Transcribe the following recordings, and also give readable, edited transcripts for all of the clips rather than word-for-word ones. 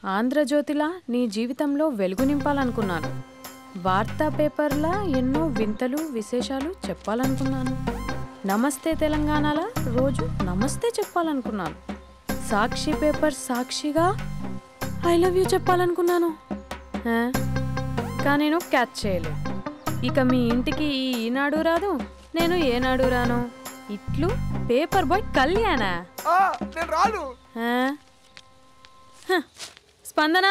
ఆంధ్రజ్యోతిలా నీ జీవితంలో వెలుగు నింపాలనుకున్నాను. వార్తా పేపర్లా ఎన్నో వింతలు విశేషాలు చెప్పాలనుకున్నాను. నమస్తే తెలంగాణలా రోజు నమస్తే చెప్పాలనుకున్నాను. సాక్షి పేపర్ సాక్షిగా ఐ లవ్ యూ చెప్పాలనుకున్నాను. కానీ నేను క్యాచ్ చేయలేదు. ఇక మీ ఇంటికి ఈనాడు రాదు, నేను ఏనాడు రాను. ఇట్లు పేపర్ బాయ్ కళ్యాణా? స్పందన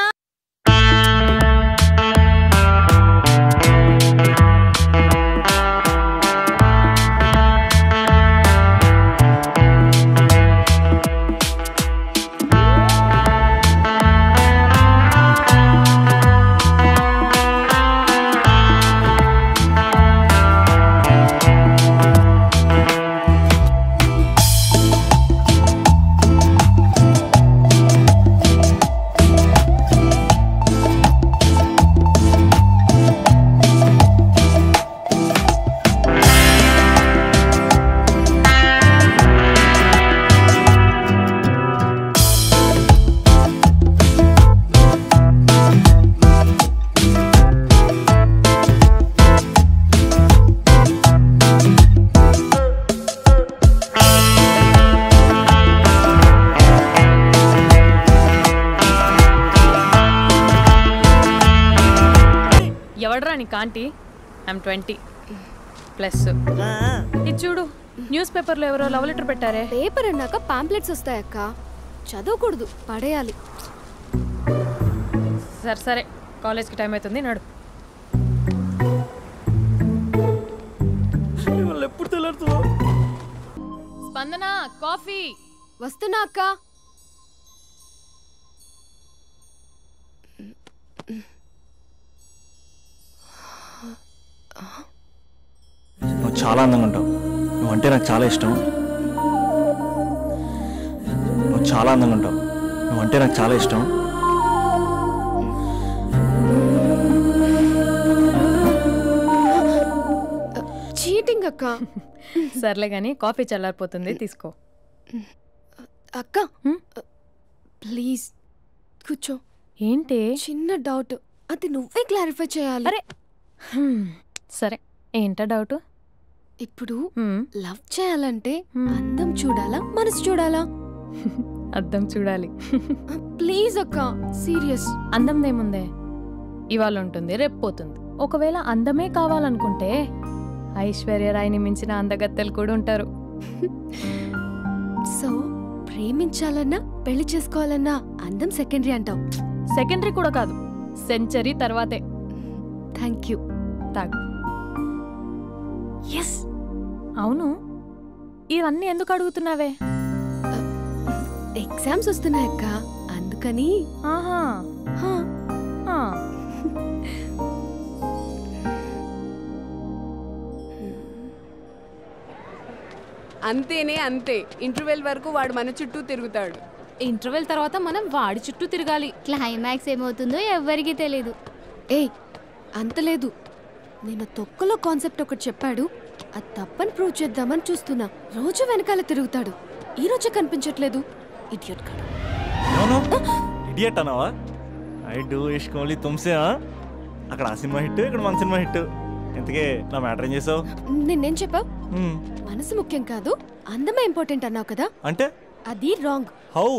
ఎవడరా నీ కాంటీ? ఐమ్ 20+. ఇది చూడు, న్యూస్ పేపర్లో ఎవరో లవ్ లెటర్ పెట్టారే. పేపర్ అన్నాక పాంప్లెట్స్ వస్తాయక్క, చదవకూడదు, పడేయాలి. సరే సరే, కాలేజ్కి టైం అవుతుంది, నడు. ఎప్పుడు తెల్లారుతుందో. స్పందన, కాఫీ. వస్తున్నా అక్క. నువ్వు చాలా అందంగా ఉంటావు. నువ్వంటే నాకు చాలా ఇష్టం. నువ్వు చాలా అందంగా ఉంటావు. నువ్వంటే నాకు చాలా ఇష్టం. చీటింగ్ అక్క. సర్లే కానీ కాఫీ చల్లారిపోతుంది, తీసుకో. అక్క ప్లీజ్ కూర్చో. ఏంటి? చిన్న డౌట్, అది నువ్వే క్లారిఫై చేయాలి. అరే సరే, ఏంటా డౌట్? ఇప్పుడు లవ్ చేయాలంటే అందం చూడాలా, మనసు చూడాలా? అద్దం చూడాలి. ప్లీజ్ అక్క, సీరియస్. అందందేముందే, ఇవాళ ఉంటుంది, రేపు పోతుంది. ఒకవేళ అందమే కావాలనుకుంటే ఐశ్వర్యరాయ్ని మించిన అందగత్తెలు కూడా ఉంటారు. సో ప్రేమించాలన్నా పెళ్లి చేసుకోవాలన్నా అందం సెకండరీ అంటావు? సెకండరీ కూడా కాదు, సెంచరీ తర్వాతే. Thank you. తాగు. ఎస్. అవును, ఇవన్నీ ఎందుకు అడుగుతున్నావే? ఎగ్జామ్స్ వస్తున్నాయక్క, అందుకని. ఆహా. అంతేనే అంతే. ఇంటర్వెల్ వరకు వాడు మన చుట్టూ తిరుగుతాడు. ఇంటర్వెల్ తర్వాత మనం వాడి చుట్టూ తిరగాలి. క్లైమాక్స్ ఏమవుతుందో ఎవ్వరికీ తెలీదు. ఏయ్ అంత లేదు, నేను తొక్కలో కాన్సెప్ట్ ఒకటి చెప్పాడు, అది తప్పని ప్రూవ్ చేద్దామని చూస్తున్నా. రోజు వెనకాల తిరుగుతాడు, ఈ రోజే కనిపించట్లేదు. ఇడియట్ కాడు. ఇడియట్ అన్నావా? ఐ డూ ఇష్క్ ఓన్లీ తుమ్సే. అక్కడ ఆ సినిమా హిట్, ఇక్కడ మన సినిమా హిట్. ఇంతకే నా మ్యాటర్ ఏం చేసావు? నిన్నేం చెప్పావు? మనసు ముఖ్యం కాదు, అందమే ఇంపార్టెంట్ అన్నావు కదా. అంటే అది రాంగ్. హౌ?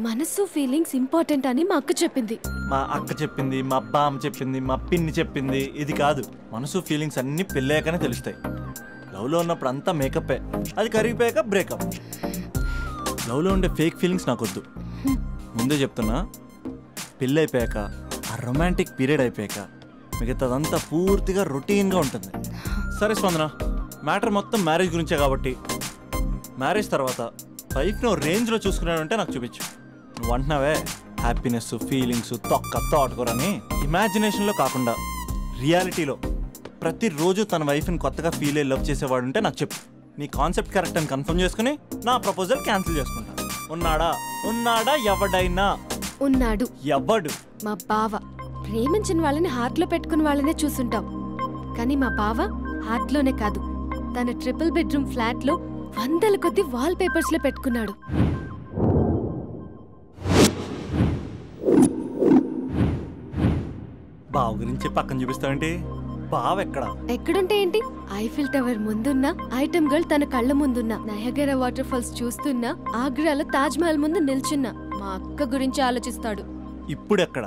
మనసు ఫీలింగ్స్ ఇంపార్టెంట్ అని మా అక్క చెప్పింది. మా అక్క చెప్పింది, మా బామ్మ చెప్పింది, మా పిన్ని చెప్పింది. ఇది కాదు, మనసు ఫీలింగ్స్ అన్ని పెళ్ళాకనే తెలుస్తాయి. లవ్లో ఉన్నప్పుడు అంతా మేకప్పే, అది కరిగిపోయాక బ్రేకప్. లవ్లో ఉండే ఫేక్ ఫీలింగ్స్ నాకొద్దు. ముందే చెప్తున్నా, పెళ్ళి అయిపోయాక, ఆ రొమాంటిక్ పీరియడ్ అయిపోయాక మిగతాదంతా పూర్తిగా రొటీన్గా ఉంటుంది. సరే స్పందన, మ్యాటర్ మొత్తం మ్యారేజ్ గురించే కాబట్టి మ్యారేజ్ తర్వాత లైఫ్ను రేంజ్లో చూసుకున్నాడంటే నాకు చూపించు. నువ్వు అంటున్నావే హ్యాపీనెస్, ఫీలింగ్స్, తోటకూరని. ఇమాజినేషన్లో కాకుండా రియాలిటీలో ప్రతిరోజు తన వైఫ్ని కొత్తగా ఫీల్ అయ్యి లవ్ చేసేవాడు ఉంటే నాకు చెప్పు. నీ కాన్సెప్ట్ కరెక్ట్ అని కన్ఫర్మ్ చేసుకుని నా ప్రపోజల్ క్యాన్సిల్ చేసుకుంటా. ఉన్నాడా ఎవడైనా? ఉన్నాడు. ఎవడు? మా బావ. ప్రేమించిన వాళ్ళని హార్ట్లో పెట్టుకున్న వాళ్ళనే చూసుంటాం, కానీ మా బావ హార్ట్లోనే కాదు, తన ట్రిపుల్ బెడ్రూమ్ ఫ్లాట్లో వందల కొద్ది వాల్ పేపర్స్లో పెట్టుకున్నాడు. బావ గురించి పక్కన చూపిస్తావేంటి? బావ ఎక్కడుంటే ఏంటి? ఐఫిల్ టవర్ ముందున్న ఐటమ్ గర్ల్ తన కళ్ళ ముందున్న నయగరా వాటర్ ఫాల్స్ చూస్తున్నా, ఆగ్రాలో తాజ్ మహల్ ముందు నిల్చున్నా మా అక్క గురించి ఆలోచిస్తాడు. ఇప్పుడెక్కడ?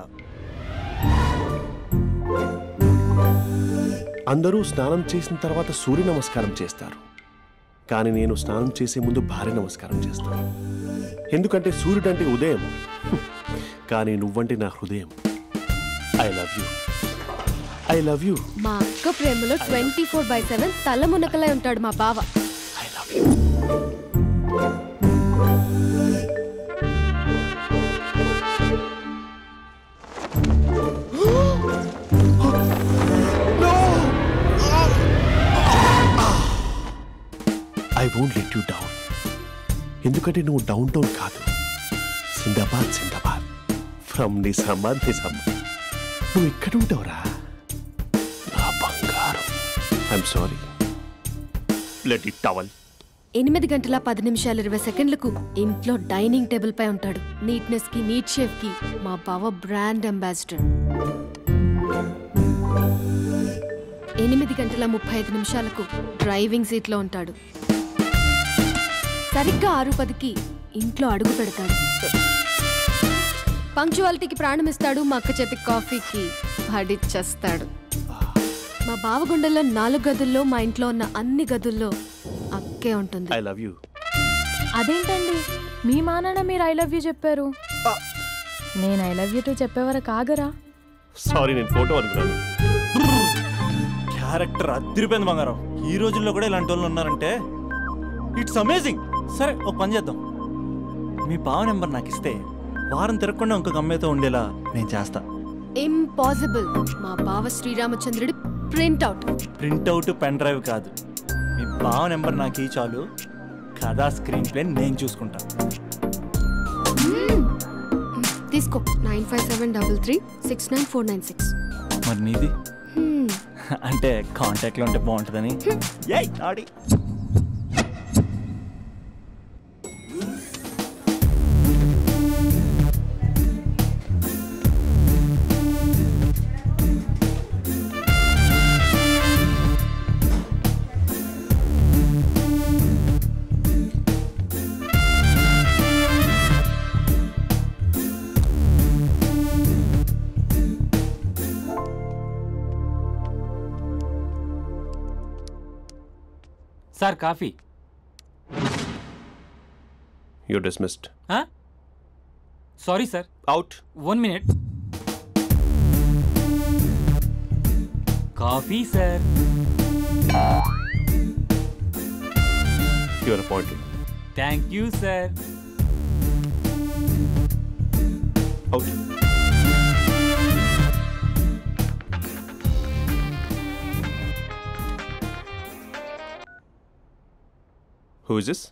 అందరూ స్నానం చేసిన తర్వాత సూర్య నమస్కారం చేస్తారు, కానీ నేను స్నానం చేసే ముందు భార్య నమస్కారం చేస్తాను. ఎందుకంటే సూర్యుడు అంటే ఉదయం, కానీ నువ్వంటే నా హృదయం. I love you, I love you. మా అక్క ప్రేమలో 24/7 తల మునకలై ఉంటాడు మా బావ. I love you. I won't let you down. ఎందుకంటే నువ్వు డౌన్ టౌన్ కాదు, జిందాబాద్ జిందాబాద్ ఫ్రమ్ నిజామాబాద్ నిజామాబాద్. నువ్వు ఇక్కడ ఉంటావురా నా బంగారం. I'm sorry, let it towel. 8 గంటల 10 నిమిషాలు 20 సెకండ్లకు ఇంట్లో డైనింగ్ టేబుల్ పై ఉంటాడు. నీట్నెస్ కి, నీట్ షేఫ్ కి మా బావ బ్రాండ్ అంబాసిడర్. 8 గంటల 35 నిమిషాలకు డ్రైవింగ్ సీట్ లో ఉంటాడు. సరిగ్గా 6:10కి ఇంట్లో అడుగు పెడతాడు. పంక్చువాలిటీకి ప్రాణం ఇస్తాడు. మా అక్క చేతి కాఫీకి పడిచ్చేస్తాడు. మా బావ గుండెల్లో 4 గదుల్లో, మా ఇంట్లో ఉన్న అన్ని గదుల్లో అక్కే ఉంటుంది. I love you. అదేంటండి, మీ మానాన్న మీరు ఐ లవ్ యూ చెప్పారు, నేను ఐ లవ్ యూ టు చెప్పేవరకు ఆగరా? సారీ, నేను ఫోటో అనుకున్నాను. క్యారెక్టర్ అదిరిపోయింది బంగారం. ఈ రోజుల్లో కూడా ఇలాంటి వాళ్ళు ఉన్నారంటే ఇట్స్ అమేజింగ్. సరే, ఒక పని చేద్దాం. మీ బావ నెంబర్ నాకు ఇస్తే వారం తిరగకుండా ఇంకొక అమ్మాయితో ఉండేలా నేను చేస్తా. ఇంపాసిబుల్. మా బావ శ్రీరామచంద్రుడి ప్రింట్అవుట్. ప్రింట్అవుట్ పెన్ డ్రైవ్ కాదు, మీ బావ నెంబర్ నాకు ఈ చాలు. కథా స్క్రీన్ ప్లే నేను చూసుకుంటా. తీసుకో. 9573369496. మరి నీది? అంటే కాంటాక్ట్లో ఉంటే బాగుంటుందని. ఆడి sir coffee. You're dismissed. Sorry sir. Out. 1 minute. Coffee sir. You are appointed. Thank you sir. Out. Who is this?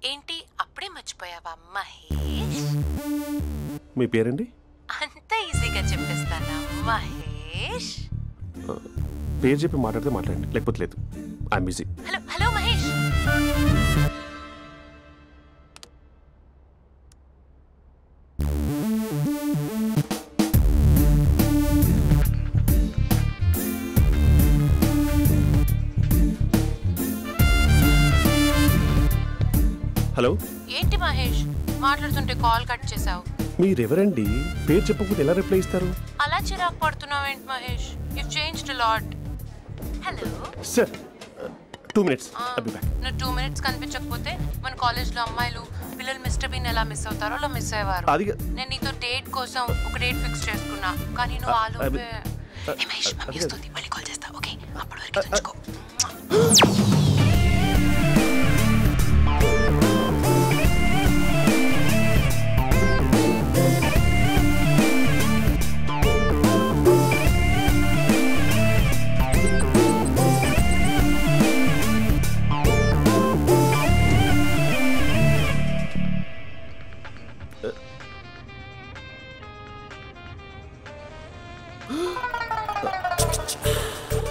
ఏంటి అప్పుడే మర్చిపోయావా మహేష్? మీ పేరండి? అంత ఈజీగా చెప్పేస్తానా మహేష్? పేరు చెప్పి మాట్లాడితే మాట్లాడండి, లేకపోతే లేదు. I'm busy. Hello hello Mahesh. Hello. ఏంటి మహేష్ మాట్లాడుతుంటే కాల్ కట్ చేసావు? మీరెవరండి? పేరు చెప్పకపోతే ఎలా రిప్లై ఇస్తారు? అలా చిరాకు పడుతున్నావు ఏంటి Mahesh? You changed a lot. Hello sir, 2 minutes. I'll be back. నువ్వు 2 minutes కనిపించకపోతే మన కాలేజ్లో అమ్మాయిలు పిల్లలు మిస్టర్ బీన్ ఎలా మిస్ అవుతారో అలా మిస్ అయ్యేవారు. నేను నీతో డేట్ కోసం ఒక డేట్ ఫిక్స్ చేసుకున్నా, కానీ నువ్వు ఆలోపే. మహేష్ మమ్మీ వస్తుంది, మళ్ళీ కాల్ చేస్తా. ఓకే, అప్పటి వరకు ఉంచుకో.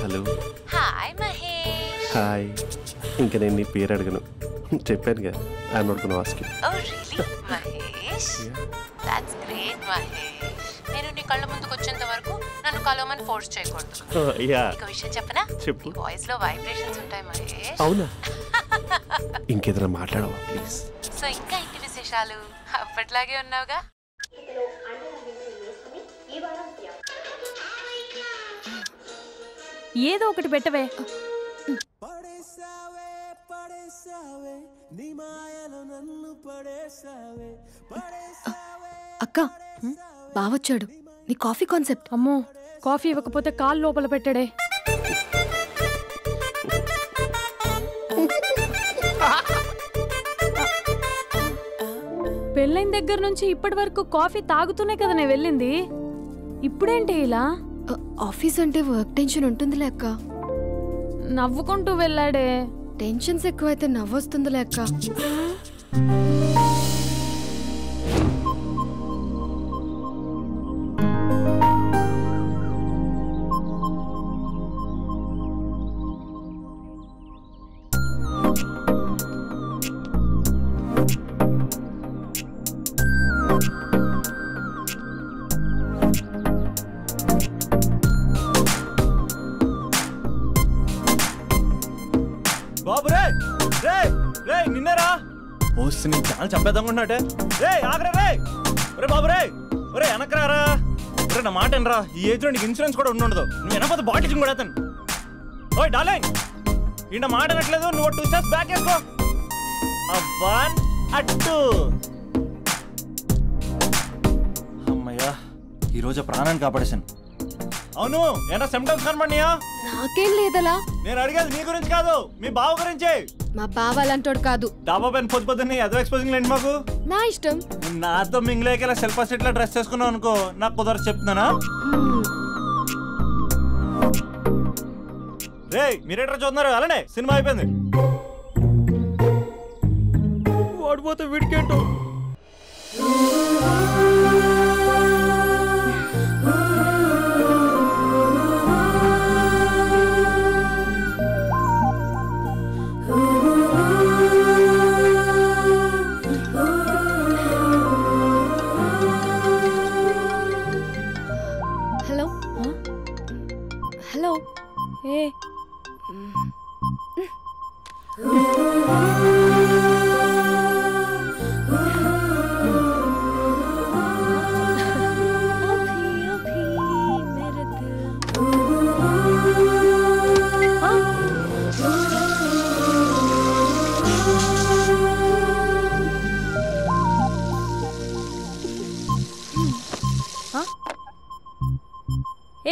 హలో. హాయ్ మహేష్. హాయ్. ఇంకా నేను నీ పేరు అడగను, చెప్పానుగా. I'm not gonna ask you. Oh really Mahesh? That's great Mahesh. నేను నీ కళ్ళ ముందుకు వచ్చేంత వరకు నన్ను కలవమని ఫోర్స్ చేయకూడదు. ఒక విషయం చెప్పనా? చెప్పు. వాయిస్ లో వైబ్రేషన్స్ ఉంటాయి మహేష్. అవునా? ఇంకేదైనా మాట్లాడవా ప్లీజ్? సో ఇంకా ఇంటి విశేషాలు అప్పట్లాగే ఉన్నావుగా? ఏదో ఒకటి పెట్టవే. అక్క బావొచ్చాడు. నీ కాఫీ కాన్సెప్ట్. అమ్మో, కాఫీ ఇవ్వకపోతే కాలు లోపల పెట్టాడే. పెళ్ళైన దగ్గర నుంచి ఇప్పటి వరకు కాఫీ తాగుతూనే కదా నేను వెళ్ళింది. ఇప్పుడేంటి ఇలా? ఆఫీస్ అంటే వర్క్ టెన్షన్ ఉంటుందిలే అక్క. నవ్వుకుంటూ వెళ్ళాడే. టెన్షన్స్ ఎక్కువైతే నవ్వొస్తుందిలే అక్క. బాబు రే రే రే నిన్నరా వస్తే నేను చాలా చంపేద్దామనుకున్నాటే. రే ఆగరా రే. ఒరే బాబు రే, ఒరే వెనకరారా. ఒరే నా మాట అనరా, ఈ ఏజ్లో నీకు ఇన్సూరెన్స్ కూడా ఉండదు. నువ్వు వెనకపోతే బాటిల్ కూడా అతను. ఓయ్ డార్లింగ్, ఈ నా మాట అనట్లేదు. నువ్వు 2 స్టెప్స్ బ్యాక్ వేసుకో. 1 2. అమ్మయ్యా, ఈరోజు ప్రాణాన్ని కాపాడేశాను. అవును, ఏనా సిమ్టమ్స్ కనబడినాయా? నాకేం లేదలా. నేను అడిగేది నీ గురించి కాదు, మీ బావ గురించి. మా బావ అలాంటోడు కాదు. డాబా పైన పొద్దు పొద్దున్నే ఎదో ఎక్స్పోజింగ్ లేండి మాకు. నా ఇష్టం. నాతో మింగిలేక సెల్ఫ్ అసిస్టెంట్ లా డ్రెస్ చేసుకున్నావు అనుకో, నాకు కుదరదు చెప్తున్నానా? రే మీరేట్రా చూస్తున్నారు? అలానే సినిమా అయిపోయింది. ఓడిపోతే వీడికేంటో. Hello hello. ఏ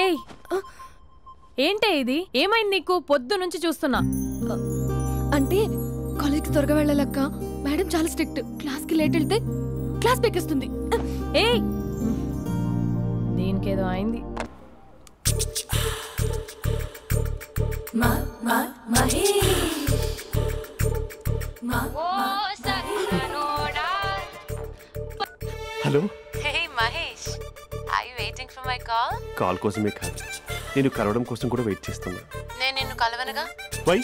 ఏయ్, ఏంటే ఇది? ఏమైంది నీకు? పొద్దు నుంచి చూస్తున్నా. అంటే కాలేజ్కి త్వరగా వెళ్ళాలక్క. మేడం చాలా స్ట్రిక్ట్. క్లాస్కి లేట్ వెళ్తే క్లాస్ పెక్కేస్తుంది. ఏయ్, దీనికేదో అయింది. Hello. Hey Mahesh, are you waiting for my call? Call కోసమే కాదు, నేను కలవడం కోసం కూడా వెయిట్ చేస్తున్నా. నేను నిన్ను కలవనుగా. వై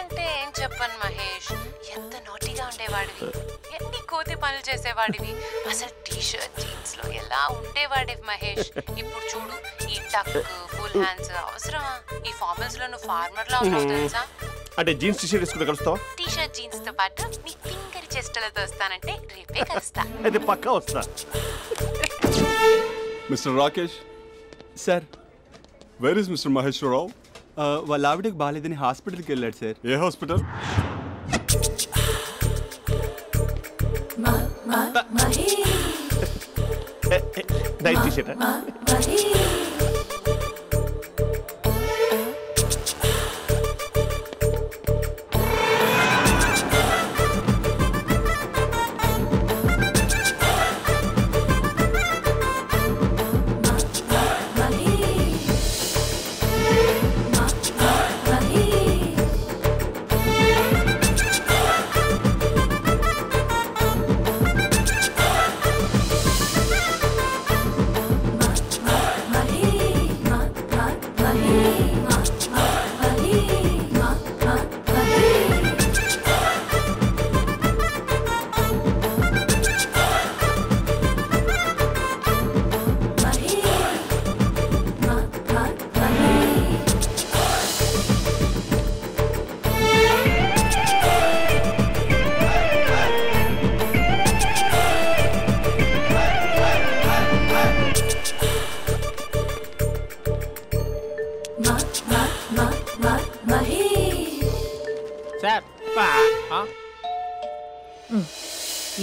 అంటే ఏం చెప్పను మహేష్, ఎంత నోటీగా ఉండేవాడివి, ఎన్ని కోతి పనులు చేసేవాడివి, అసలు టీ షర్ట్ జీన్స్ లో ఎలా ఉండేవాడివి మహేష్. ఇప్పుడు చూడు, ఈ టక్ ఫుల్ హ్యాండ్స్ అవసరమా? ఈ ఫార్మల్స్ లో నువ్వు ఫార్మర్ లా ఉన్నావు తెలుసా? అంటే జీన్స్ టీ షర్ట్ వేసుకుంటే కలుస్తావా? టీ షర్ట్ జీన్స్ తో పాటు నీ తింగరి చెస్టలతో వస్తానంటే రేపే కలుస్తా. అయితే పక్కా వస్తా. Mister Rakesh sir, where is mister Maheshwararao? వాళ్ళ ఆవిడకి బాగాలేదని హాస్పిటల్కి వెళ్ళాడు సార్. ఏ హాస్పిటల్? Night T shirt.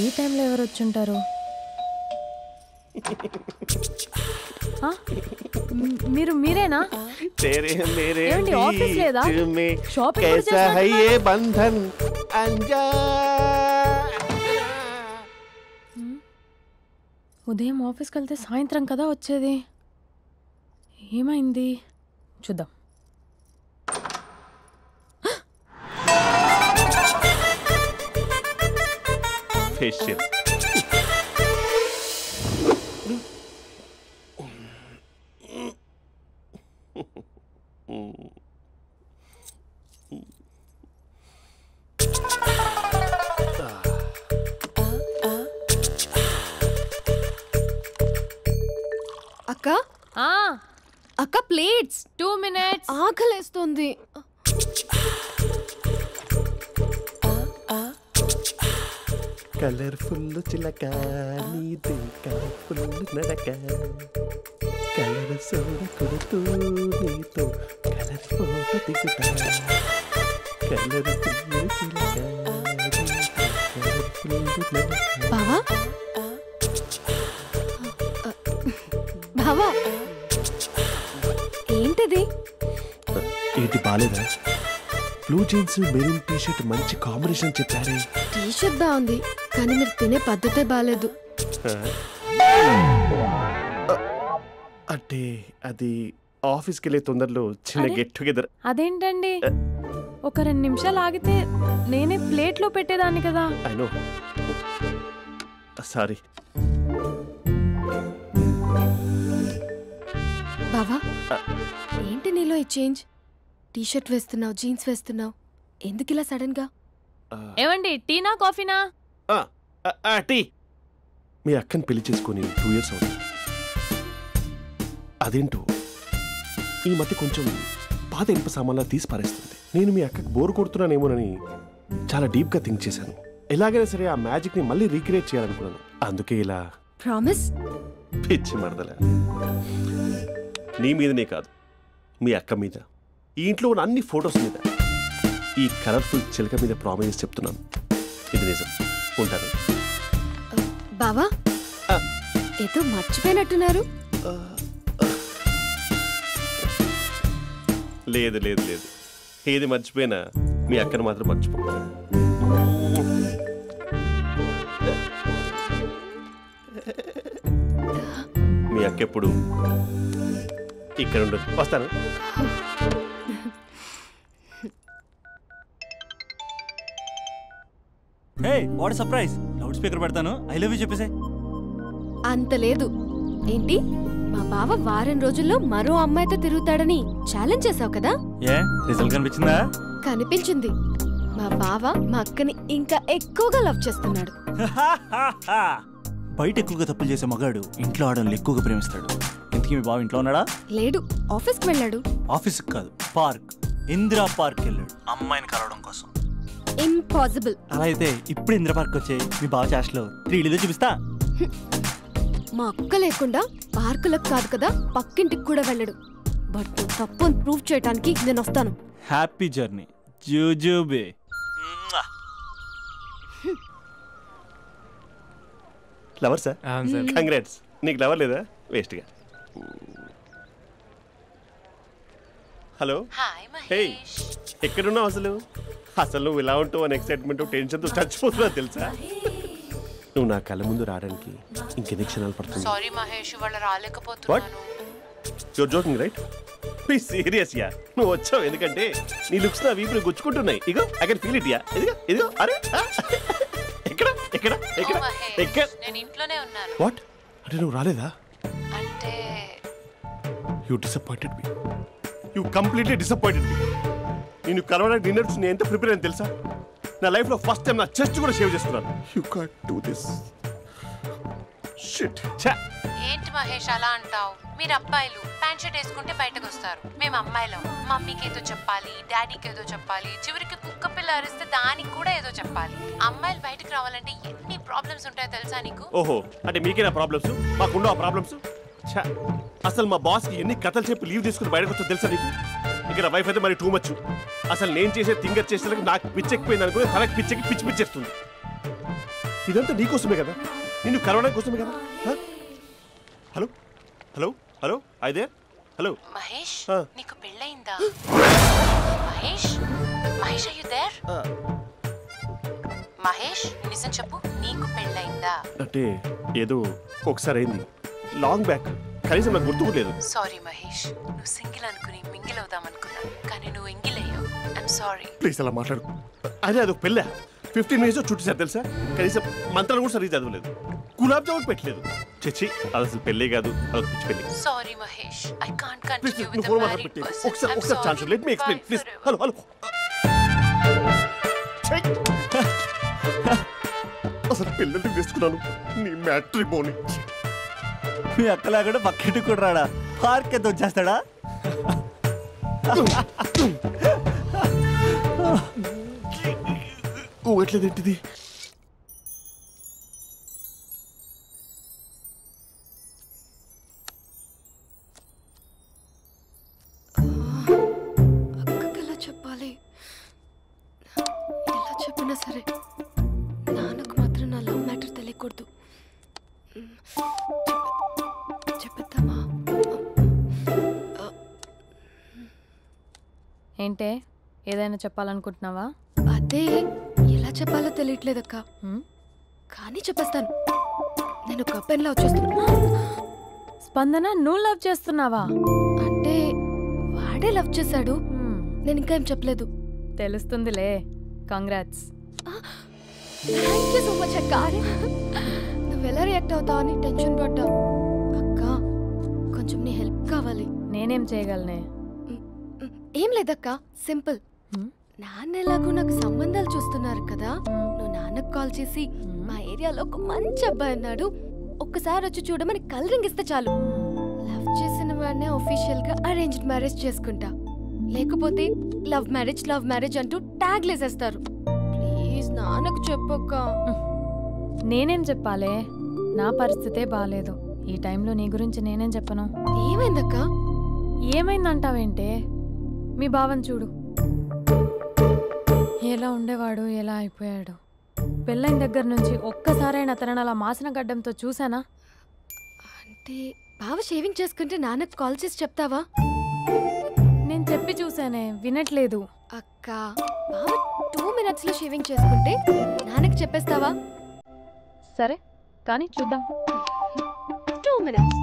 ఈ టైంలో ఎవరు వచ్చుంటారు? మీరేనా? ఏమండి, ఆఫీస్ లేదా? షాపింగ్ కూడా చేస్తున్నారు? ఉదయం ఆఫీస్కి వెళ్తే సాయంత్రం కదా వచ్చేది. ఏమైంది చూద్దాం. ఫేషియల్ అక్క అక్క ప్లేట్స్. 2 minutes. ఆకలేస్తుంది. కలర్ఫుల్ చిలక నీది కలర్ఫుల్ నడక కలర్ సోడ కొడుతూ నీతో కలర్ ఫోటో దిగుతా కలర్ఫుల్ చిలక బావా బావా ఏంటిది? ఏంటి బాలేదా? Blue jeans maroon T shirt మంచి కాంబినేషన్ చెప్పారే. టీ షర్ట్ బాగుంది కానీ మీరు తినే పద్ధతే బాలేదు. అంటే అది ఆఫీస్కి వెళ్ళే తొందరలో చిన్న గెట్ టుగెదర్. అదేంటండి, ఒక 2 నిమిషాలు ఆగితే నేనే ప్లేట్లో పెట్టేదాన్ని కదా. I know, sorry. బావా ఏంటి నీలో ఈ చేంజ్? టీ షర్ట్ వేస్తున్నావు, జీన్స్ వేస్తున్నావు, ఎందుకు ఇలా సడన్ గా? ఏమండి, టీనా కాఫీనా? టీ. మీ అక్కని పెళ్లి చేసుకుని 2 years అవుతుంది. అదేంటో ఈ మధ్య కొంచెం పాత ఇనుప సామాన్లా తీసి పారేస్తుంది. నేను మీ అక్కకి బోర్ కొడుతున్నానేమోనని చాలా డీప్గా థింక్ చేశాను. ఎలాగైనా సరే ఆ మ్యాజిక్ని మళ్ళీ రీక్రియేట్ చేయాలనుకున్నాను. అందుకే ఇలా. ప్రామిస్? పిచ్చి మరదల, నీ మీదనే కాదు, మీ అక్క మీద, ఈ ఇంట్లో ఉన్న అన్ని ఫొటోస్ మీద, ఈ కలర్ఫుల్ చిలక మీద ప్రామిస్ చెప్తున్నాను. ఇది నిజం. ఉంటాను. బావా ఏదో మర్చిపోయినట్టున్నారు. లేదు లేదు లేదు, ఏది మర్చిపోయినా మీ అక్కను మాత్రం మర్చిపో. మీ అక్క ఎప్పుడు ఇక్కడ ఉండదు. వస్తాను. హే, వాట్ సర్ప్రైజ్! లౌడ్ స్పీకర్ పెడతాను, ఐ లవ్ యూ చెప్పేసే. అంత లేదు. ఏంటి, మా బావ వారం రోజుల్లో మరో అమ్మాయితో తిరుగుతాడని ఛాలెంజ్ చేసావు కదా? ఏ రిజల్ట్ కనిపించిందా? కనిపించింది. మా బావ మా అక్కని ఇంకా ఎక్కువగా లవ్ చేస్తున్నాడు. బయట ఎక్కువగా తప్పులు చేసే మగాడు ఇంట్లో ఆడవాళ్ళు ఎక్కువగా ప్రేమిస్తాడు. ఇంతకీ మీ బావ ఇంట్లో ఉన్నాడా? లేడు, ఆఫీస్కి వెళ్ళాడు. ఆఫీస్కి కాదు, పార్క్, ఇందిరా పార్క్ వెళ్ళాడు అమ్మాయిని కలవడం కోసం. ఇంపాసిబుల్. అలా అయితే ఇప్పుడు ఇందిరా పార్క్ వచ్చే మీ బావ చాష్లో 3Dలో చూపిస్తా. మా అక్క లేకుండా పార్కులకు కాదు కదా పక్కింటికి కూడా వెళ్ళడు. బట్ తప్పు అని ప్రూవ్ చేయడానికి నేను వస్తాను. హ్యాపీ జర్నీ జూజూబే. Lover sir? కంగ్రాట్స్. నీకు లవర్ లేదా? వేస్ట్గా. హలో. హే, ఎక్కడున్నావు అసలు? అసలు నువ్వు ఇలా ఉంటావు అని ఎక్సైట్మెంట్ టెన్షన్తో చచ్చిపోతున్నావు తెలుసా? నువ్వు నా కళ్ళ ముందు రావడానికి ఇంకెన్ని క్షణాలు పడుతుంది? సారీ మహేష్, వాళ్ళ రాలేకపోతున్నాను. Your joking right? Please serious yeah. నువ్వు వచ్చావు ఎందుకంటే నీ లుక్స్ నా వీపుని గుచ్చుకుంటున్నాయి. ఇగో I can feel it yeah. ఇదిగో ఇదిగో. అరే ఎక్కడ ఎక్కడ ఎక్కడ ఎక్కడ? నేను ఇంట్లోనే ఉన్నాను. వాట్ అంటే నువ్వు రాలేదా? అంటే you disappointed me. You completely disappointed me. నేను కలవడానికి డిన్నర్స్ నేను ఎంత ప్రిపేర్ అని తెలుసా? నా లైఫ్లో ఫస్ట్ టైం నా చెస్ట్ కూడా సేవ్ చేస్తున్నాను. You can't do this. Shit. ఏంటి మహేష్ అలా అంటావు? మీరు అబ్బాయిలు ప్యాంట్ షర్ట్ వేసుకుంటే బయటకు వస్తారు. మేము అమ్మాయిలం మమ్మీకి ఏదో చెప్పాలి, డాడీకి ఏదో చెప్పాలి, చివరికి కుక్క పిల్ల అరిస్తే దానికి కూడా ఏదో చెప్పాలి. అమ్మాయిలు బయటకు రావాలంటే ఎన్ని ప్రాబ్లమ్స్ ఉంటాయో తెలుసా నీకు? ఓహో, అంటే మీకేనా ప్రాబ్లమ్స్? మాకుండా ప్రాబ్లమ్స్? అసలు మా బాస్కి ఎన్ని కథలు చెప్పి లీవ్ తీసుకుని బయటకు వచ్చా తెలుసా నీకు? ఇక్కడ వైఫ్ అయితే మరి టూ మచ్. అసలు నేను చేసే థింగర్ చేసేందుకు నాకు పిచ్చెక్కిపోయింది అనుకుని తనకు పిచ్చెక్కి పిచ్చి పిచ్చేస్తుంది. ఇదంతా నీకోసమే కదా, నిన్ను కలవడం కోసమే కదా. హలో హలో హలో అయితే హలో మహేష్ నీకు పెళ్ళయిందా? Mahesh Mahesh are you there? Mahesh నిజం చెప్పు, నీకు పెళ్ళయిందా? అంటే ఏదో ఒకసారి అయింది, లాంగ్ బ్యాక్, కనీసం నాకు గుర్తు లేదు. సారీ మహేష్, నువ్వు సింగిల్ అనుకుని మింగిల్ అవుదాం అనుకున్నా, కానీ నువ్వు ఎంగిల్ అయ్యావు. I'm sorry. ప్లీజ్ అలా మాట్లాడు. అదే అదొక పెళ్ళ 15 మినిట్స్ చుట్టూ తెలుసా, కనీసం మంత్రాలు కూడా సరిగ్గా చదవలేదు, గులాబ్ జామున్ పెట్టలేదు. చచ్చి అది అసలు పెళ్ళే కాదు, అదొక పిచ్చి పెళ్ళి. Sorry Mahesh, I can't continue with the married person. ఒకసారి chance let me explain please. Hello hello అసలు పెళ్ళంటే వేసుకున్నాను నీ మ్యాట్రిమోనీ. మీ అక్కలాగా పక్కింటి కూడా రాడా, పార్క్ ఎంత వచ్చేస్తాడా? ఎట్లేదేంటిది? అక్కకి ఎలా చెప్పాలి? ఎలా చెప్పినా సరే నాన్నకు మాత్రం నా లవ్ మ్యాటర్ తెలియకూడదు. చెప్పేద్దామా? ఏంటే ఏదైనా చెప్పాలనుకుంటున్నావా? అదే ఎలా చెప్పాలో తెలియట్లేదక్క, కానీ చెప్పేస్తాను. నేను ఒక అబ్బాయిని లవ్ చేస్తున్నా. స్పందన, నువ్వు లవ్ చేస్తున్నావా? అంటే వాడే లవ్ చేశాడు, నేను ఇంకా ఏం చెప్పలేదు. తెలుస్తుందిలే. Congrats. Thank you so much అక్క. నువ్వు ఎలా రియాక్ట్ అవుతావు అని టెన్షన్ పడ్డా. అక్క కొంచెం నీ హెల్ప్ కావాలి. నేనేం చేయగలనే? ఏం లేదక్క, సింపుల్. నాన్న ఎలాగో నాకు సంబంధాలు చూస్తున్నారు కదా, నువ్వు నాన్నకు కాల్ చేసి మా ఏరియాలో ఒక మంచి అబ్బాయి అన్నాడు, ఒక్కసారి వచ్చి చూడమని కలరింగ్ ఇస్తే చాలు. లవ్ చేసిన వాడినే ఒఫీషియల్ గా అరేంజ్డ్ మ్యారేజ్ చేసుకుంటా, లేకపోతే లవ్ మ్యారేజ్ అంటూ ట్యాగ్ లేసేస్తారు. ప్లీజ్ నాన్నకు చెప్పక్క. నేనేం చెప్పాలే? నా పరిస్థితే బాలేదు. ఈ టైంలో నీ గురించి నేనేం చెప్పను. ఏమైందక్క? ఏమైందంటావేంటే? మీ భావం చూడు, ఎలా ఉండేవాడు, ఎలా అయిపోయాడు. పెళ్ళైన దగ్గర నుంచి ఒక్కసారైనా తనని అలా మాసిన గడ్డంతో చూసానా? అంటే బావ షేవింగ్ చేసుకుంటే నాన్నకు కాల్ చేసి చెప్తావా? నేను చెప్పి చూసానే, వినట్లేదు. అక్క బావ 2 minutes లో షేవింగ్ చేసుకుంటే నాన్నకి చెప్పేస్తావా? సరే కానీ చూద్దాం. 2 minutes.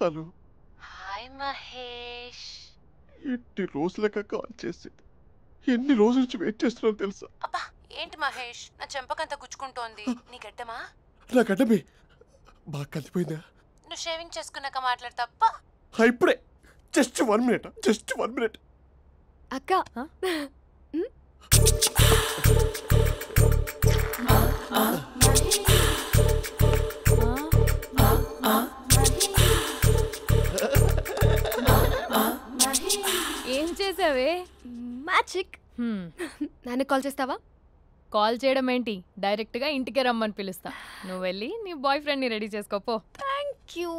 హలో. హాయ్ మహేష్. ఎన్ని రోజులక కాల్ చేసింది, ఎన్ని రోజుల నుంచి వెయిట్ చేస్తున్నాను తెలుసా? అబ్బా ఏంటి మహేష్, నా చెంపకంత గుచ్చుకుంటోంది. నీ గడ్డమా? నా గడ్డమే బాగా కలిపోయిందా? నువ్వు షేవింగ్ చేసుకున్నాక మాట్లాడు తప్ప. ఇప్పుడే జస్ట్ 1 minute. అక్క ఏం చేసావే? మ్యాజిక్. నాన్న కాల్ చేస్తావా? కాల్ చేయడం ఏంటి, డైరెక్ట్ గా ఇంటికే రమ్మని పిలుస్తా. నువ్వు వెళ్ళి నీ బాయ్ ఫ్రెండ్ ని రెడీ చేసుకోపో. Thank you.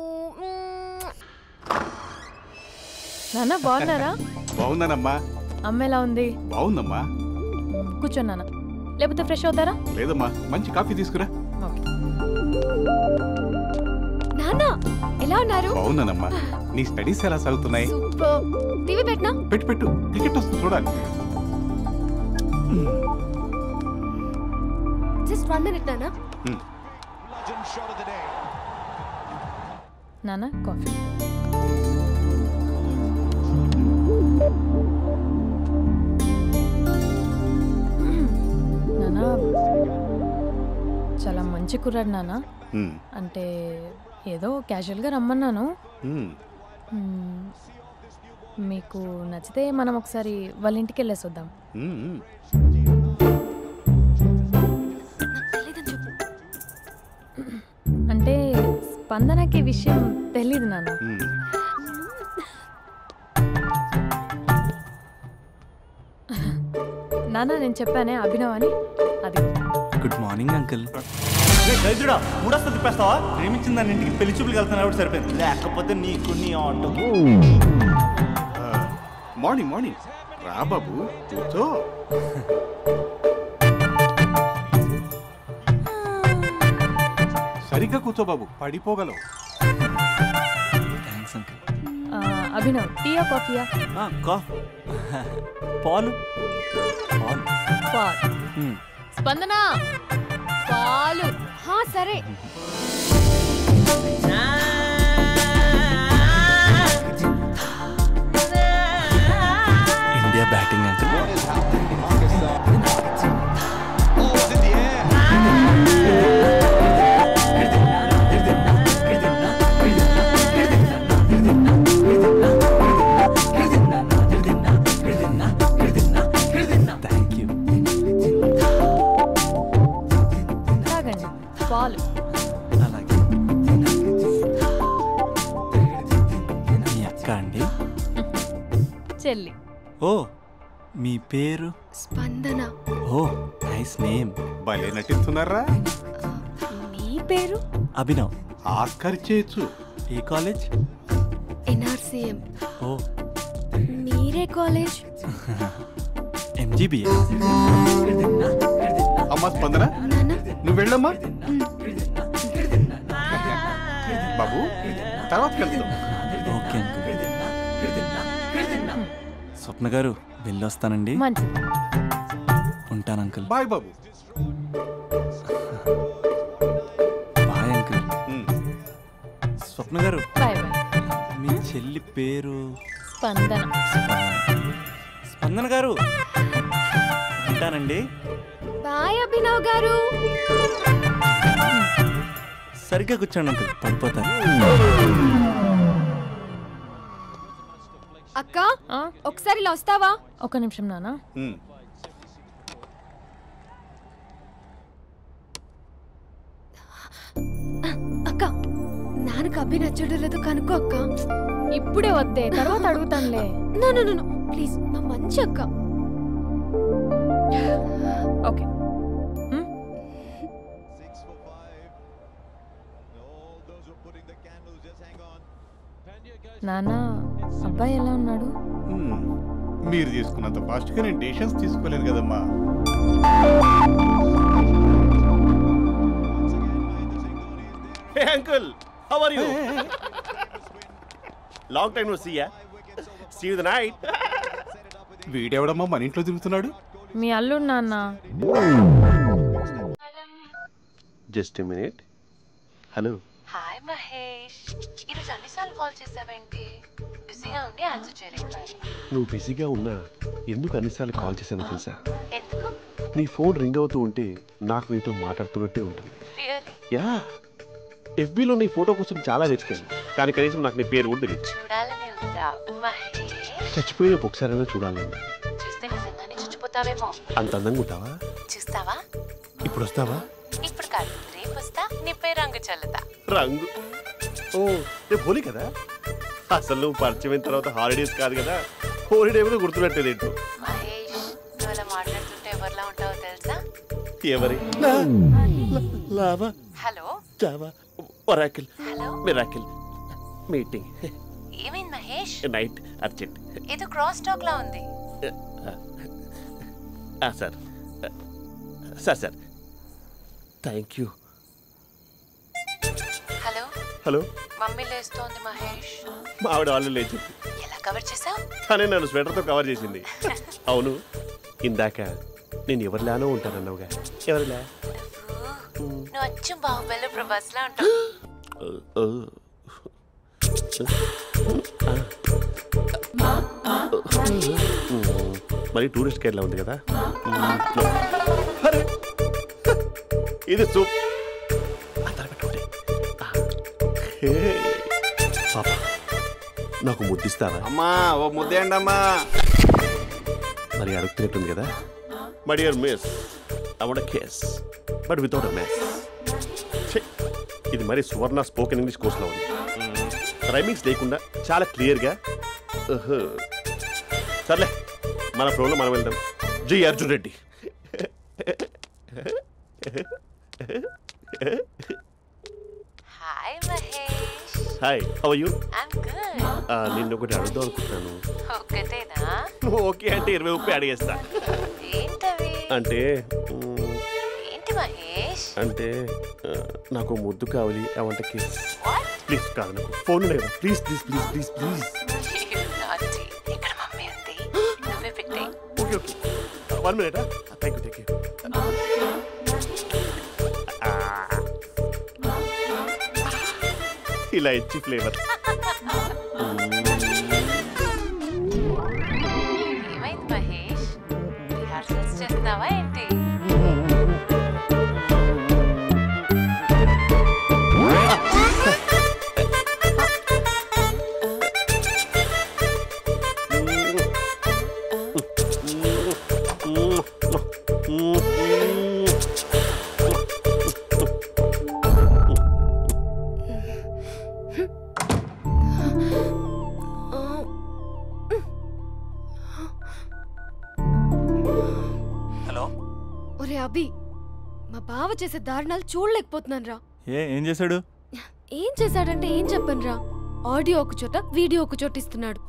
నాన్న బాగున్నారా? బాగున్నానమ్మా. అమ్మ ఎలా ఉంది? బాగుందమ్మా. కూర్చోన్నానా, లేకపోతే ఫ్రెష్ అవుతారా? లేదమ్మా, మంచి కాఫీ తీసుకురా. నాన్న ఎలా ఉన్నారు? బాగున్నానమ్మా. నీ స్టడీస్ ఎలా సాగుతున్నాయి? సూపర్. టీవీ పెట్టనా? పెట్టు, టికెట్ వస్తుంది చూడాలి. జస్ట్ 1 minute నాన్న. నాన్న కాఫీ. నాన్న చాలా మంచి కుర్రాడు నాన్న. అంటే ఏదో క్యాజువల్గా రమ్మన్నాను. మీకు నచ్చితే మనం ఒకసారి వాళ్ళ ఇంటికి వెళ్ళేసి వద్దాం. అంటే స్పందనకి విషయం తెలీదు నాన్న. నాన్న నేను చెప్పానే అభినవ్ అని, అది. Good morning uncle. రైతుడా మూడొస్తా తిప్పేస్తావా? ప్రేమించిన దాని ఇంటికి పెళ్లి చూపులు వెళ్తున్నా సరిపోయింది, లేకపోతే నీకు నీ ఆటో. మార్నింగ్ మార్నింగ్ రా బాబు, కూర్చో. సరిగ్గా కూర్చో బాబు, పడిపోగలవు. Thanks uncle. అభినవ్ టీయా కాఫీయా? పాలు. పాలు. స్పందన పాలు. సరే. India batting uncle. పాలు. అలాగే. మీ అక్క అండి? చెల్లి. ఓ మీ పేరు? స్పందన. ఓ నైస్ నేమ్. భలే నటిస్తున్నారా. మీ పేరు? అభినవ్. ఆస్కర్ చేయొచ్చు. ఏ కాలేజ్? NRCM. ఓ మీరే కాలేజ్? MGBA. అమ్మా స్పందన, నువ్వు వెళ్ళమ్మా. బాబు తర్వాత కలుద్దాం. Okay uncle. స్వప్న గారు వెళ్ళొస్తానండి. మంచిది. ఉంటాను అంకుల్. బాయ్ బాబు. Bye uncle. స్వప్న గారు బాయ్ బాయ్. మీ చెల్లి పేరు? స్పందన. స్పందన గారు ఉంటానండి. బాయ్ అభినవ్ గారు. సరిగ్గా కూర్చోండి అంకుల్, పడిపోతారు. అక్క ఒకసారి ఇలా వస్తావా? ఒక నిమిషం నాన్న. అక్క నాన్నకు అభి నచ్చడం లేదు కనుక్కో అక్క. ఇప్పుడే వద్దే, తర్వాత అడుగుతానులే. నో ప్లీజ్, నా మంచి అక్క. ఓకే. నాన్న అబ్బాయి ఎలా ఉన్నాడు? మీరు తీసుకున్నంత ఫాస్ట్ గా నేను డెసిషన్స్ తీసుకోలేను కదమ్మా. Hey uncle, how are you? Long time no see ya. See you the night. వీడెవడమ్మా మన ఇంట్లో తిరుగుతున్నాడు? మీ అల్లుడు నాన్న. Just a minute. Hello. Hi Mahesh, ఈరోజు అన్నిసార్లు కాల్ చేసావేంటి? బిజీగా ఉండి ఆన్సర్ చేయలేదు. నువ్వు బిజీగా ఉన్నా ఎందుకు అన్నిసార్లు కాల్ చేశానో తెలుసా? ఎందుకు? నీ ఫోన్ రింగ్ అవుతూ ఉంటే నాకు నీతో మాట్లాడుతున్నట్టే ఉంటుంది. యా, FBలో నీ ఫోటో కోసం చాలా వెతికాను, కానీ కనీసం నాకు నీ పేరు కూడా తెలియదు. చూడాలని ఉందా మహేష్? చచ్చిపోయిన ఒకసారైనా చూడాలని. చూస్తే నిజంగానే చచ్చిపోతావేమో. అంత అందంగా ఉంటావా? చూస్తావా? ఇప్పుడు వస్తావా? ఇప్పుడు కాదు, రేపు వస్తా, నీపై రంగు చల్లుతా. రంగు? ఓ రేపు హోలీ కదా. అసలు నువ్వు పరిచయం తర్వాత హాలిడేస్ కాదు కదా, హోలిడే కూడా గుర్తుపెట్టేది ఏంటో. మహేష్, నువ్వు అలా మాట్లాడుతుంటే ఎవరిలా ఉంటావో తెలుసా? ఎవరి? Lava, hello, java, oracle, hello, miracle, meeting. ఏమైంది మహేష్? Night urgent. ఏదో క్రాస్ టాక్ లా ఉంది. Sir sir sir thank you. Hello hello, mummy లేస్తోంది మహేష్. మా ఆవిడ వాళ్ళు లేచి ఎలా కవర్ చేసావు? తనే నన్ను స్వెటర్తో కవర్ చేసింది. అవును, ఇందాక నేను ఎవరిలానో ఉంటానన్నావుగా, ఎవరిలా? నువ్వు అచ్చం బాహుబలి ప్రభాస్ లా ఉంటావు. మరి టూరిస్ట్ గైడ్లా ఉంది కదా. ఇది సూప్. పాప నాకు ముద్దిస్తావా? అమ్మా ఓ ముద్దేయండి అమ్మా. మరి అడుగుతున్నట్టుంది కదా. My dear miss, I want kiss but without a mess. ఇది మరి సువర్ణ స్పోకెన్ ఇంగ్లీష్ కోర్సులో ఉంది. రైమింగ్స్ లేకుండా చాలా క్లియర్గా. సర్లే, మన ఫ్లోలో మనం వెళ్దాం. జై Arjun Reddy. Hi Mahesh. Hi, how are you? I'm good. నిన్ను ఒకటి అడుగుదాం అనుకుంటున్నాను. ఒకటేనా? ఓకే అంటే 20 అడిగేస్తా. ఏంటవి? అంటే ఏంటి మహేష్? అంటే నాకు ముద్దు కావాలి. అవంటకి ప్లీజ్ కాదు, నాకు ఫోన్ లేదా? Please please please please please. ఇక్కడ మమ్మీ ఉంది, నువ్వే పెట్టే. Okay okay, 1 minute. Thank you. ఇలా ఇచ్చి ఫ్లేవర్. ఏమైంది మహేష్? రిహార్సల్స్ చేస్తున్నావా ఏంటి? ఒరే అభి, మా బావ చేసే దారుణాలు చూడలేకపోతున్నాను రా. ఏం చేశాడు? ఏం చేశాడంటే ఏం చెప్పను రా. ఆడియో ఒక చోట, వీడియో ఒక చోట ఇస్తున్నాడు.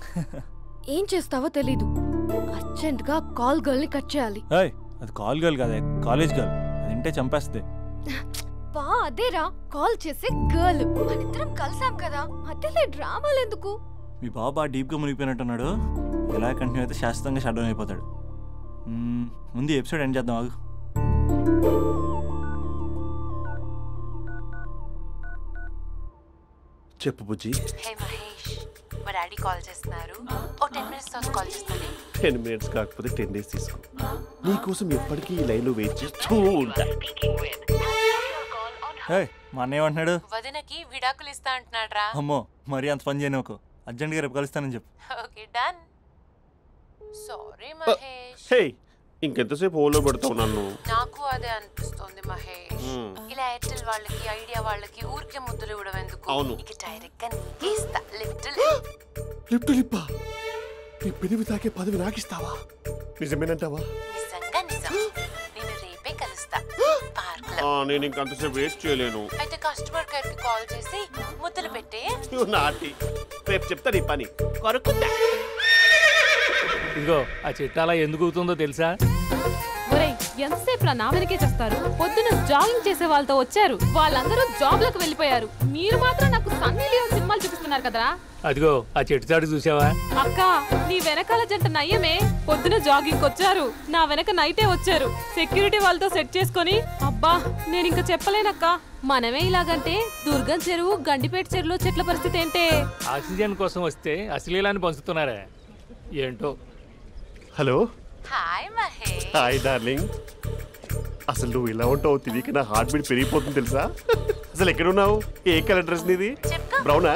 ఏం చేస్తావో తెలీదు. అర్జెంట్ గా కాల్ గర్ల్ ని కట్ చేయాలి. అది కాల్ గర్ల్ కాదే, కాలేజ్ గర్ల్. అది వింటే చంపేస్తుంది. బా అదేరా, కాల్ చేసే గర్ల్. మనిద్దరం కలిసాం కదా, మధ్యలో డ్రామాలు ఎందుకు? మీ బాబు బాగా డీప్గా మునిగిపోయినట్టున్నాడు. ఎలా కంటిన్యూ అయితే శాశ్వతంగా షట్ డౌన్ అయిపోతాడు. ముందు ఎపిసోడ్ ఎండ్ చేద్దాం. ఆగు. చెప్పు బుజ్జి. హే మహేష్, మా డాడీ కాల్ చేస్తున్నారు. ఓ 10 minutes తర్వాత కాల్ చేస్తాను. 10 minutes కాకపోతే 10 days తీసుకో. నీకోసం ఎప్పటికీ ఈ లైన్లో వెయిట్ చేస్తూ ఉంటా. మా అన్న ఏమంటున్నాడు? వదినకి విడాకులు ఇస్తా అంటున్నాడు రా. అమ్మో, మరీ అంత పని చేయను. ఒక అర్జెంట్గా రేపు కలుస్తానని చెప్పు. Okay done. సారీ మహేష్. హే, ఇంకెంతసేపు హోల్లో పెడతావు నన్ను? నాకు అదే అనిపిస్తుంది మహేష్. ఇలా ఎయిర్టెల్ వాళ్ళకి, ఐడియా వాళ్ళకి ఊరికే ముద్దులు ఇవ్వడం ఎందుకు? అవును. ఇక డైరెక్ట్ గా నీకే ఇస్తా. లిప్ టు లిప్పా? నీ పెదవి తాకే పదవి నాకిస్తావా? నిజమేనంటావా? నిజంగా నిజం. నేను రేపే కలుస్తా పార్క్ లో. నేను ఇంకంతసేపు వెయిట్ చేయలేను. అయితే కస్టమర్ కేర్ కి కాల్ చేసి ముద్దులు పెట్టే. నాటి రేపు చెప్తా నీ పని. కొరుకుందా? ఇదిగో ఆ చెట్టు అలా ఎందుకు అవుతుందో తెలుసా? ఒరేయ్, ఎంతసేపు నా వెనకే చేస్తారు? పొద్దున జాగింగ్ చేసే వాళ్ళతో వచ్చారు, వాళ్ళందరూ జాబ్లకు వెళ్ళిపోయారు. మీరు మాత్రం నాకు సన్నీ లియోన్ సినిమాలు చూపిస్తున్నారు కదరా. అదిగో ఆ చెట్టు చాటు చూసావా? అక్క, నీ వెనకాల జంట నయ్యమే. పొద్దున జాగింగ్ వచ్చారు, నా వెనక నైటే వచ్చారు. సెక్యూరిటీ వాళ్ళతో సెట్ చేసుకొని, అబ్బా నేను ఇంకా చెప్పలేనక్క. మనమే ఇలాగంటే దుర్గం చెరువు, గండిపేట చెరువులో చెట్ల పరిస్థితి ఏంటే? ఆక్సిజన్ కోసం వస్తే అశ్లీలాన్ని పంచుతున్నారా ఏంటో. Hello. Hi Mahesh. Hi darling. అసలు నువ్వు ఇలా ఉంటావు తిరిగి నా హార్ట్ బీట్ పెరిగిపోతుంది తెలుసా? అసలు ఎక్కడున్నావు? ఏ కలర్ డ్రెస్ నీది? బ్రౌనా?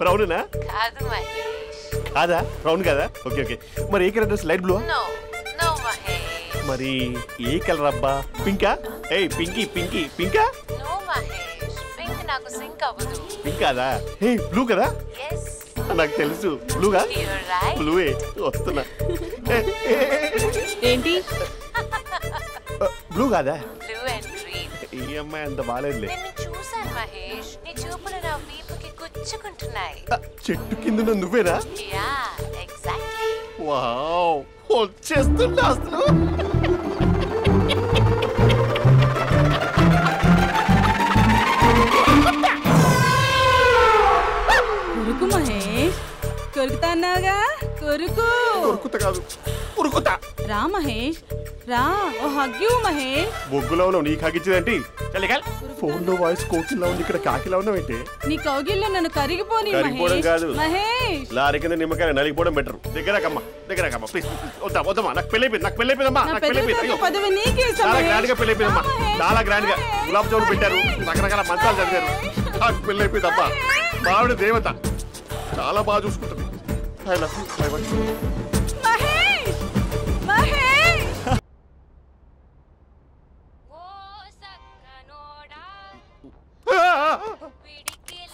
బ్రౌనేనా? కాదు మహేష్. కాదా? బ్రౌన్ కదా? Okay okay. మరి ఏ colour dress? Light blue? No no Mahesh. మరి ఏ కలర్ అబ్బా? పింకా? ఏయ్ పింకీ పింకీ పింకా? నో మహేష్, పింక్ నాకు సింక్ అవ్వదు. పింక్ కాదా? హే బ్లూ కదా? yes. నాకు తెలుసు. బ్లూగా? you're right. బ్లూయే వస్తున్నా. ఏంటి? బ్లూ కాదా? Blue and green. ఈ అమ్మాయి అంత బాలేదులే. నిన్ను చూసాను మహేష్, నీ చూపులు నా వీపుకి గుచ్చుకుంటున్నాయి. చెట్టు కింద నువ్వేనా? Yeah exactly. వావ్, వచ్చేస్తున్నా అసలు. కొరుకు మహేష్, కొరుకుతా అన్నావుగా, కొరుకు. కొరుకుతా కాదు, ఉరుకుతా. రా మహేష్, రా. ఓ హగ్గు మహేష్. బొగ్గులో ఉన్నావు, నీకు హగ్గించేదేంటి? ఫోన్ లో వాయిస్ కోకిలా ఉంది, ఇక్కడ కాకిలా ఉన్నావేంటి? నీ కౌగిల్లో నన్ను కరిగిపోని కరిగిపోవడం కాదు మహేష్. లారీ కింద నిమ్మకాయ నలిగిపోవడం బెటర్. దగ్గరకమ్మా దగ్గరకమ్మా ప్లీజ్. వద్దమ్మా, నాకు పెళ్ళైపోయింది, నాకు పెళ్ళైపోయిందమ్మా, నాకు పెళ్ళైపోయింది. పదవి నీకే ఇస్తా చాలా మహేష్. గ్రాండ్ గా పెళ్ళైపోయిందమ్మా, చాలా గ్రాండ్ గా. గులాబ్ జామున్ పెట్టారు, రకరకాల మంచాలు చదివారు. నాకు పెళ్ళైపోయిందమ్మా. మావిడ దేవత, చాలా బాగా చూసుకుంటుంది. I love you. I want you. Mahesh, Mahesh.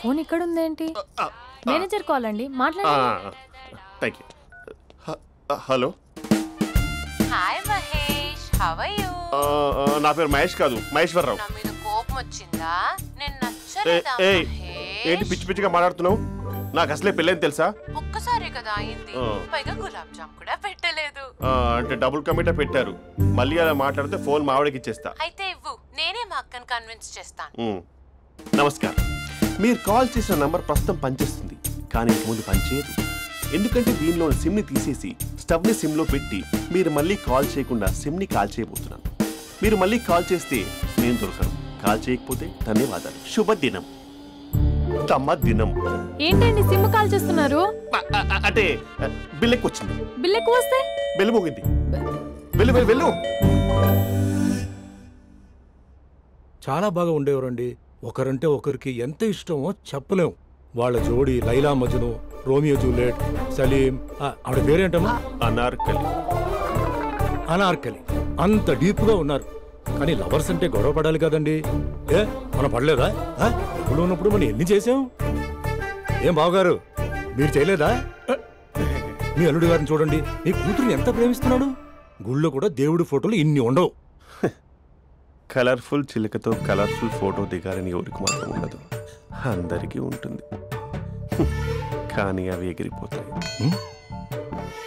Phone ఇక్కడ ఉందేంటి? మేనేజర్ కాల్ అండి, మాట్లాడండి. Thank you. Hello. Hi how are you? నా పేరు మహేష్ కాదు, మహేశ్వరరావు. నా మీద కోపం వచ్చిందా? నేను నచ్చలేదా? ఏంటి పిచ్చి పిచ్చిగా మాట్లాడుతున్నావు? నాకు అసలే పెళ్ళని తెలుసా? ఒక్కసారి కదా అయింది, పైగా గులాబ్ జామ్ కూడా పెట్టలేదు. అంటే డబుల్ కమిటా పెట్టారు. మళ్ళీ అలా మాట్లాడితే ఫోన్ మావిడకి ఇచ్చేస్తా. అయితే ఇవ్వు, నేనే మా అక్కని కన్విన్స్ చేస్తాను. నమస్కారం. మీరు కాల్ చేసిన నంబర్ ప్రస్తుతం పనిచేస్తుంది, కానీ ఇంక ముందు పనిచేయదు. ఎందుకంటే దీనిలో సిమ్ని తీసేసి స్టవ్ని సిమ్లో పెట్టి మీరు మళ్ళీ కాల్ చేయకుండా సిమ్ని కాల్ చేయబోతున్నాను. మీరు మళ్ళీ కాల్ చేస్తే నేను దొరకను, కాల్ చేయకపోతే ధన్యవాదాలు. శుభదినం. తమ దినం. ఏంటండి సిమ్ కాల్ చేస్తున్నారు? అంటే బిల్ ఎక్కువ వచ్చింది. బిల్ ఎక్కువ వస్తే బెల్లు మోగింది. వెళ్ళు వెళ్ళు వెళ్ళు. చాలా బాగా ఉండేవారండి. ఒకరంటే ఒకరికి ఎంత ఇష్టమో చెప్పలేం. వాళ్ళ జోడి లైలా మజ్ను, రోమియో జూలియట్, సలీం, ఆవిడ పేరేంటమ్మా? అనార్కలి. అనార్కలి. అంత డీప్ గా ఉన్నారు. కానీ లవర్స్ అంటే గొడవ పడాలి కదండి. మనం పడలేదా? ఎప్పుడు ఉన్నప్పుడు మనం ఎన్ని చేసాం? ఏం బావగారు, మీరు చేయలేదా? మీ అల్లుడి గారిని చూడండి, మీ కూతురుని ఎంత ప్రేమిస్తున్నాడు. గుళ్ళో కూడా దేవుడి ఫోటోలు ఇన్ని ఉండవు. కలర్ఫుల్ చిలుకతో కలర్ఫుల్ ఫోటో దిగాలని ఎవరికి మాత్రం ఉండదు, అందరికీ ఉంటుంది. కానీ అవి ఎగిరిపోతాయి.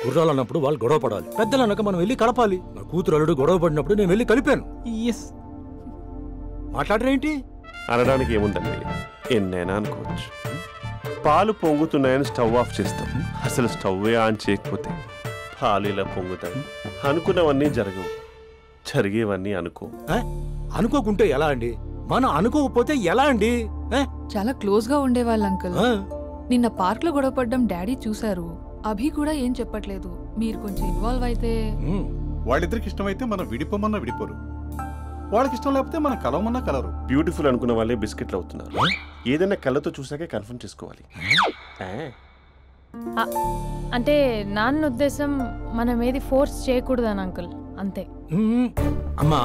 గుర్రాలు అన్నప్పుడు వాళ్ళు గొడవ పడాలి, పెద్దలు అన్నాక మనం వెళ్ళి కలపాలి. నా కూతురు అల్లుడు గొడవ పడినప్పుడు నేను వెళ్ళి కలిపాను. మాట్లాడరేంటి? అనడానికి ఏముందండి, ఎన్నైనా అనుకోవచ్చు. పాలు పొంగుతున్నాయని స్టవ్ ఆఫ్ చేస్తాం, అసలు స్టవ్వే ఆన్ చేయకపోతే పాలు ఇలా పొంగుతాయి. అనుకున్నవన్నీ జరగవు, జరిగేవన్నీ అనుకోకుంటే ఎలా అండి? మనం అనుకోకపోతే ఎలా అండి? చాలా క్లోజ్ గా ఉండేవాళ్ళు అంకుల్. నిన్న పార్క్ లో గొడవపడ్డం డాడీ చూశారు. అభి కూడా ఏం చెప్పట్లేదు. మీరు కొంచెం ఇన్వాల్వ్ అయితే. వాళ్ళిద్దరికి ఇష్టమైతే మనం విడిపోమన్నా విడిపోరు, వాళ్ళకి ఇష్టం లేకపోతే మనం కలవమన్నా కలరు. బ్యూటిఫుల్ అనుకున్న వాళ్ళే బిస్కెట్లు అవుతున్నారు. ఏదైనా కళ్ళతో చూసాకే కన్ఫర్మ్ చేసుకోవాలి. అంటే నాన్న ఉద్దేశం మనం ఏది ఫోర్స్ చేయకూడదని అంకుల్, అంతే. అమ్మా,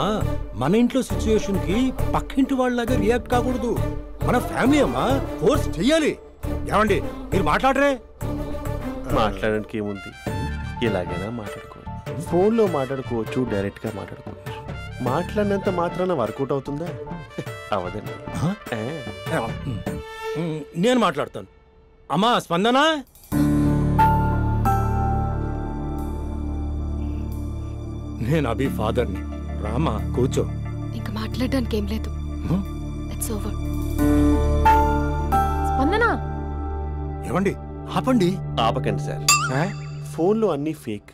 మన ఇంట్లో సిచ్యుయేషన్ కి పక్కింటి వాళ్ళలాగా రియాక్ట్ కాకూడదు. మన ఫ్యామిలీ అమ్మా, ఫోర్స్ చెయ్యాలి. ఏమండి మీరు మాట్లాడరే? మాట్లాడడానికి ఏముంది, ఎలాగైనా మాట్లాడుకోవచ్చు. ఫోన్లో మాట్లాడుకోవచ్చు, డైరెక్ట్ గా మాట్లాడుకోవచ్చు. మాట్లాడినంత మాత్రాన వర్కౌట్ అవుతుందా? అవదండి. నేను మాట్లాడతాను. అమ్మా స్పందన, నేను అభి ఫాదర్ని. రామా కూర్చో. ఇంకా మాట్లాడడానికి ఏం లేదు. It's over. స్పందన, ఏమండి ఆపండి. ఆపకండి సార్. ఫోన్లో అన్నీ ఫేక్,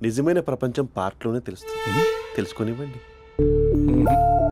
నిజమైన ప్రపంచం పార్ట్లోనే తెలుస్తుంది. తెలుసుకొనివ్వండి.